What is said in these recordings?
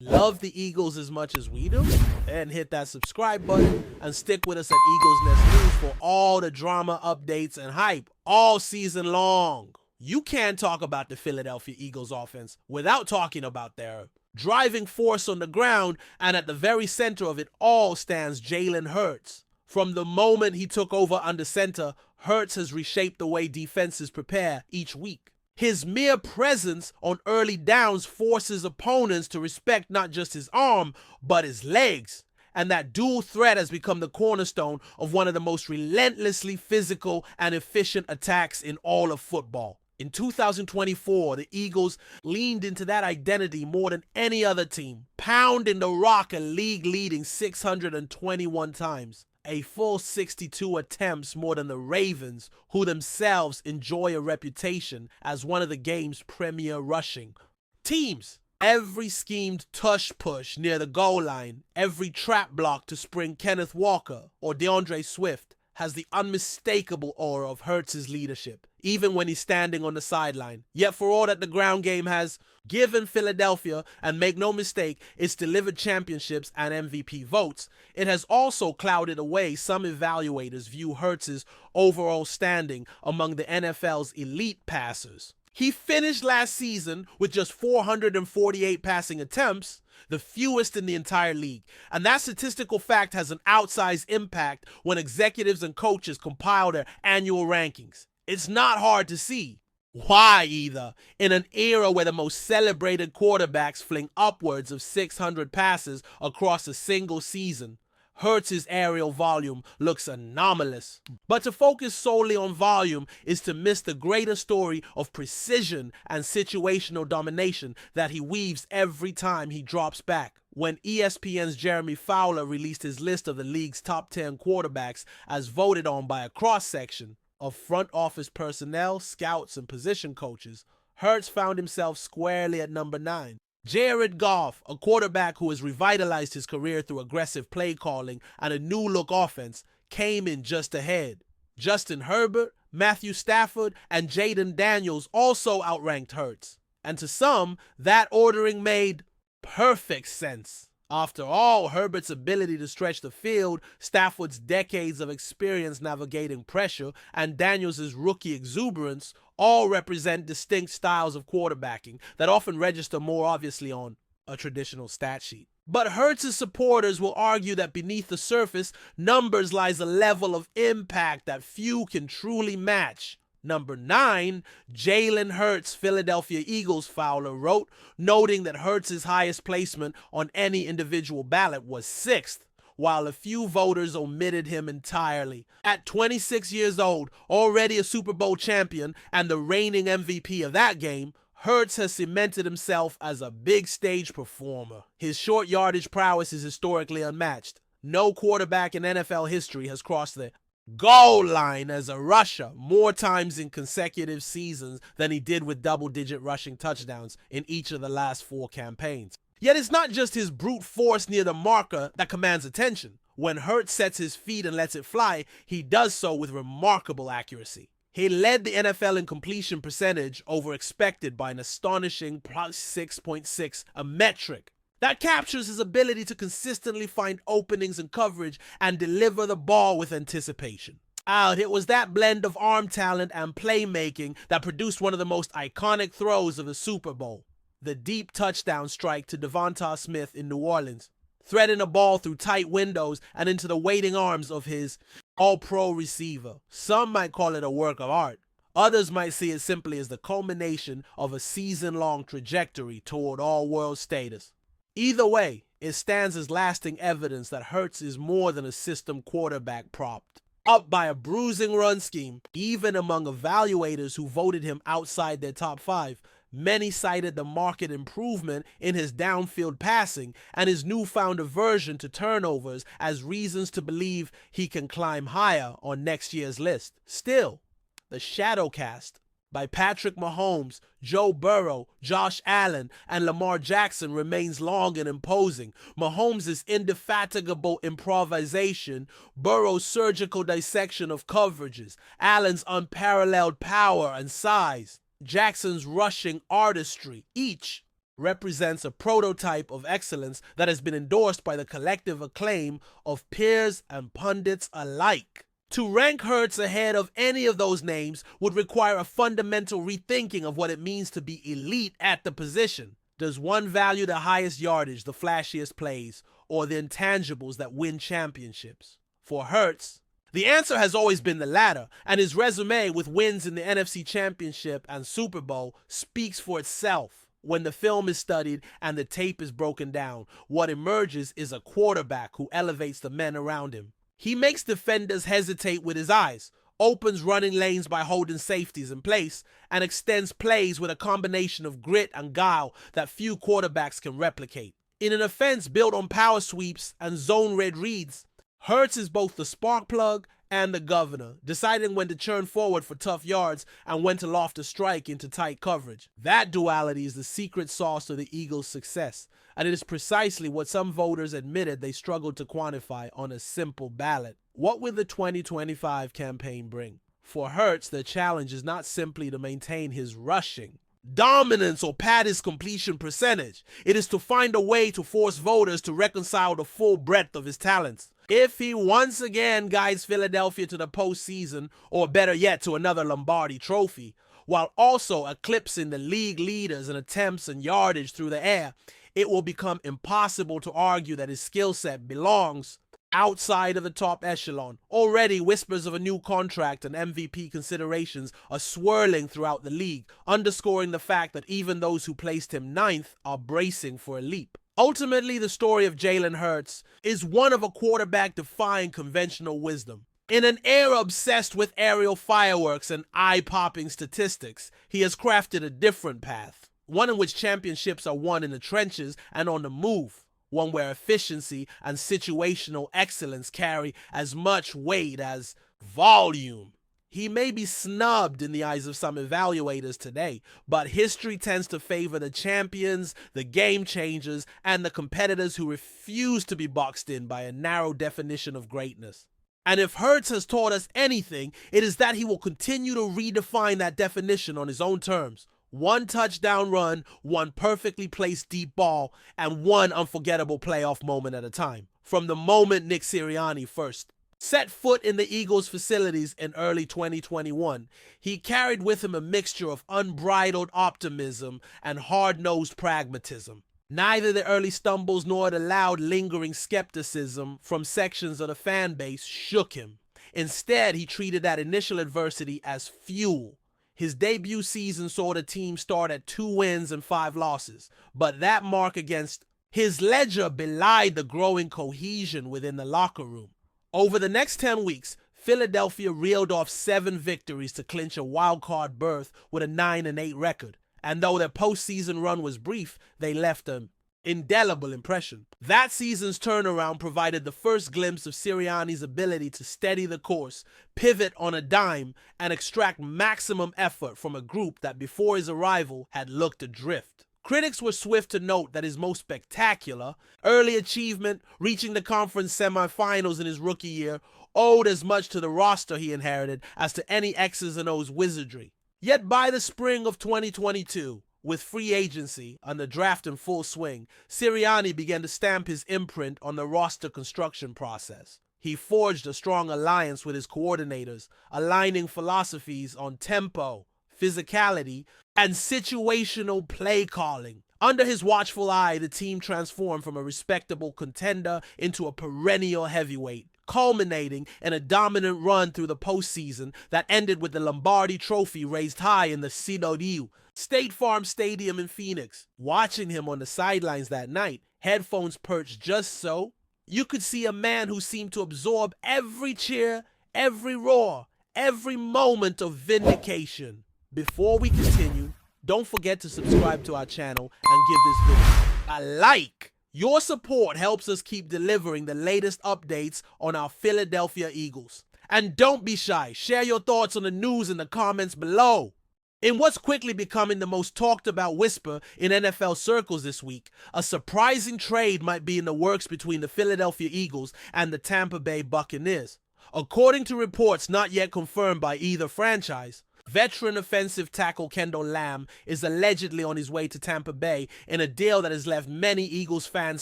Love the Eagles as much as we do? Then hit that subscribe button and stick with us at Eagles Nest News for all the drama, updates, and hype all season long. You can't talk about the Philadelphia Eagles offense without talking about their driving force on the ground, and at the very center of it all stands Jalen Hurts. From the moment he took over under center, Hurts has reshaped the way defenses prepare each week. His mere presence on early downs forces opponents to respect not just his arm, but his legs. And that dual threat has become the cornerstone of one of the most relentlessly physical and efficient attacks in all of football. In 2024, the Eagles leaned into that identity more than any other team, pounding the rock a league-leading 621 times. A full 62 attempts more than the Ravens, who themselves enjoy a reputation as one of the game's premier rushing teams. Every schemed tush push near the goal line, every trap block to spring Kenneth Walker or DeAndre Swift has the unmistakable aura of Hurts' leadership, even when he's standing on the sideline. Yet for all that the ground game has given Philadelphia, and make no mistake, it's delivered championships and MVP votes, it has also clouded away some evaluators view Hurts' overall standing among the NFL's elite passers. He finished last season with just 448 passing attempts, the fewest in the entire league. And that statistical fact has an outsized impact when executives and coaches compile their annual rankings. It's not hard to see why either. In an era where the most celebrated quarterbacks fling upwards of 600 passes across a single season, Hurts' aerial volume looks anomalous. But to focus solely on volume is to miss the greater story of precision and situational domination that he weaves every time he drops back. When ESPN's Jeremy Fowler released his list of the league's top 10 quarterbacks as voted on by a cross-section of front office personnel, scouts, and position coaches, Hurts found himself squarely at number 9. Jared Goff, a quarterback who has revitalized his career through aggressive play calling and a new-look offense, came in just ahead. Justin Herbert, Matthew Stafford, and Jaden Daniels also outranked Hurts. And to some, that ordering made perfect sense. After all, Herbert's ability to stretch the field, Stafford's decades of experience navigating pressure, and Daniels' rookie exuberance all represent distinct styles of quarterbacking that often register more obviously on a traditional stat sheet. But Hurts' supporters will argue that beneath the surface, numbers lies a level of impact that few can truly match. Number 9, Jalen Hurts, Philadelphia Eagles, Fowler wrote, noting that Hurts' highest placement on any individual ballot was 6th, while a few voters omitted him entirely. At 26 years old, already a Super Bowl champion and the reigning MVP of that game, Hurts has cemented himself as a big stage performer. His short yardage prowess is historically unmatched. No quarterback in NFL history has crossed the goal line as a rusher more times in consecutive seasons than he did with double-digit rushing touchdowns in each of the last 4 campaigns. Yet it's not just his brute force near the marker that commands attention. When Hurts sets his feet and lets it fly, he does so with remarkable accuracy. He led the NFL in completion percentage over expected by an astonishing plus 6.6, a metric that captures his ability to consistently find openings in coverage and deliver the ball with anticipation. It was that blend of arm talent and playmaking that produced one of the most iconic throws of the Super Bowl, the deep touchdown strike to Devonta Smith in New Orleans, threading a ball through tight windows and into the waiting arms of his all-pro receiver. Some might call it a work of art. Others might see it simply as the culmination of a season-long trajectory toward all-world status. Either way, it stands as lasting evidence that Hurts is more than a system quarterback propped up by a bruising run scheme. Even among evaluators who voted him outside their top 5, many cited the marked improvement in his downfield passing and his newfound aversion to turnovers as reasons to believe he can climb higher on next year's list. Still, the shadow cast by Patrick Mahomes, Joe Burrow, Josh Allen, and Lamar Jackson remains long and imposing. Mahomes' indefatigable improvisation, Burrow's surgical dissection of coverages, Allen's unparalleled power and size, Jackson's rushing artistry, each represents a prototype of excellence that has been endorsed by the collective acclaim of peers and pundits alike. To rank Hurts ahead of any of those names would require a fundamental rethinking of what it means to be elite at the position. Does one value the highest yardage, the flashiest plays, or the intangibles that win championships? For Hurts, the answer has always been the latter, and his resume with wins in the NFC Championship and Super Bowl speaks for itself. When the film is studied and the tape is broken down, what emerges is a quarterback who elevates the men around him. He makes defenders hesitate with his eyes, opens running lanes by holding safeties in place, and extends plays with a combination of grit and guile that few quarterbacks can replicate. In an offense built on power sweeps and zone-read reads, Hurts is both the spark plug and the governor, deciding when to churn forward for tough yards and when to loft a strike into tight coverage. That duality is the secret sauce of the Eagles' success, and it is precisely what some voters admitted they struggled to quantify on a simple ballot. What will the 2025 campaign bring? For Hurts, the challenge is not simply to maintain his rushing dominance or pad his completion percentage. It is to find a way to force voters to reconcile the full breadth of his talents. If he once again guides Philadelphia to the postseason, or better yet, to another Lombardi trophy, while also eclipsing the league leaders in attempts and yardage through the air, it will become impossible to argue that his skill set belongs outside of the top echelon. Already, whispers of a new contract and MVP considerations are swirling throughout the league, underscoring the fact that even those who placed him ninth are bracing for a leap. Ultimately, the story of Jalen Hurts is one of a quarterback defying conventional wisdom. In an era obsessed with aerial fireworks and eye-popping statistics, he has crafted a different path, one in which championships are won in the trenches and on the move, one where efficiency and situational excellence carry as much weight as volume. He may be snubbed in the eyes of some evaluators today, but history tends to favor the champions, the game changers, and the competitors who refuse to be boxed in by a narrow definition of greatness. And if Hurts has taught us anything, it is that he will continue to redefine that definition on his own terms. One touchdown run, one perfectly placed deep ball, and one unforgettable playoff moment at a time. From the moment Nick Sirianni first set foot in the Eagles' facilities in early 2021, he carried with him a mixture of unbridled optimism and hard-nosed pragmatism. Neither the early stumbles nor the loud, lingering skepticism from sections of the fan base shook him. Instead, he treated that initial adversity as fuel. His debut season saw the team start at 2 wins and 5 losses, but that mark against his ledger belied the growing cohesion within the locker room. Over the next 10 weeks, Philadelphia reeled off 7 victories to clinch a wild-card berth with a 9-8 record. And though their postseason run was brief, they left an indelible impression. That season's turnaround provided the first glimpse of Sirianni's ability to steady the course, pivot on a dime, and extract maximum effort from a group that before his arrival had looked adrift. Critics were swift to note that his most spectacular early achievement, reaching the conference semifinals in his rookie year, owed as much to the roster he inherited as to any X's and O's wizardry. Yet by the spring of 2022, with free agency and the draft in full swing, Sirianni began to stamp his imprint on the roster construction process. He forged a strong alliance with his coordinators, aligning philosophies on tempo, physicality, and situational play calling. Under his watchful eye, the team transformed from a respectable contender into a perennial heavyweight, culminating in a dominant run through the postseason that ended with the Lombardi trophy raised high in the Sirianni State Farm Stadium in Phoenix. Watching him on the sidelines that night, headphones perched just so, you could see a man who seemed to absorb every cheer, every roar, every moment of vindication. Before we continue, don't forget to subscribe to our channel and give this video a like. Your support helps us keep delivering the latest updates on our Philadelphia Eagles. And don't be shy, share your thoughts on the news in the comments below. In what's quickly becoming the most talked about whisper in NFL circles this week, a surprising trade might be in the works between the Philadelphia Eagles and the Tampa Bay Buccaneers. According to reports not yet confirmed by either franchise, Veteran offensive tackle Kendall Lamm is allegedly on his way to Tampa Bay in a deal that has left many Eagles fans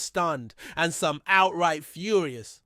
stunned and some outright furious.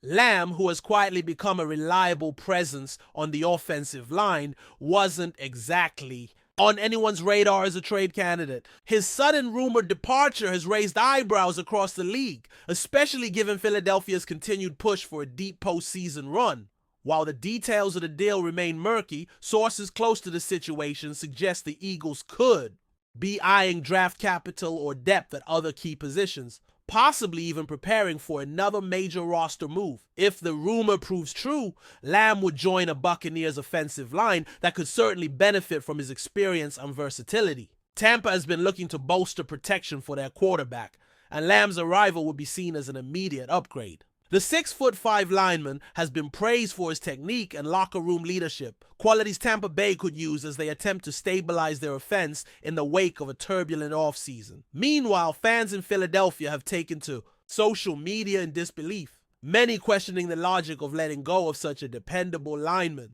Lamm, who has quietly become a reliable presence on the offensive line, wasn't exactly on anyone's radar as a trade candidate. His sudden rumored departure has raised eyebrows across the league, especially given Philadelphia's continued push for a deep postseason run. While the details of the deal remain murky, sources close to the situation suggest the Eagles could be eyeing draft capital or depth at other key positions, possibly even preparing for another major roster move. If the rumor proves true, Lamm would join a Buccaneers offensive line that could certainly benefit from his experience and versatility. Tampa has been looking to bolster protection for their quarterback, and Lamb's arrival would be seen as an immediate upgrade. The 6'5" lineman has been praised for his technique and locker room leadership, qualities Tampa Bay could use as they attempt to stabilize their offense in the wake of a turbulent offseason. Meanwhile, fans in Philadelphia have taken to social media in disbelief, many questioning the logic of letting go of such a dependable lineman.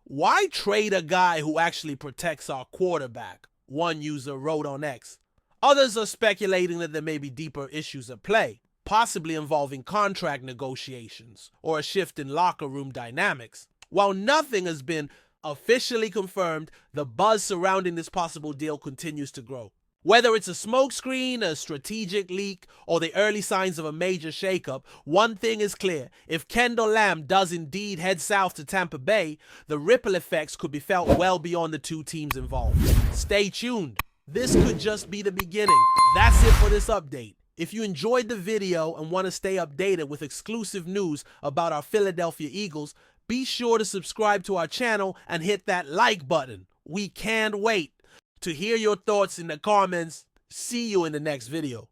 Why trade a guy who actually protects our quarterback? One user wrote on X. Others are speculating that there may be deeper issues at play, possibly involving contract negotiations or a shift in locker room dynamics. While nothing has been officially confirmed, the buzz surrounding this possible deal continues to grow. Whether it's a smokescreen, a strategic leak, or the early signs of a major shakeup, one thing is clear. If Kendall Lamm does indeed head south to Tampa Bay, the ripple effects could be felt well beyond the two teams involved. Stay tuned. This could just be the beginning. That's it for this update. If you enjoyed the video and want to stay updated with exclusive news about our Philadelphia Eagles, be sure to subscribe to our channel and hit that like button. We can't wait to hear your thoughts in the comments. See you in the next video.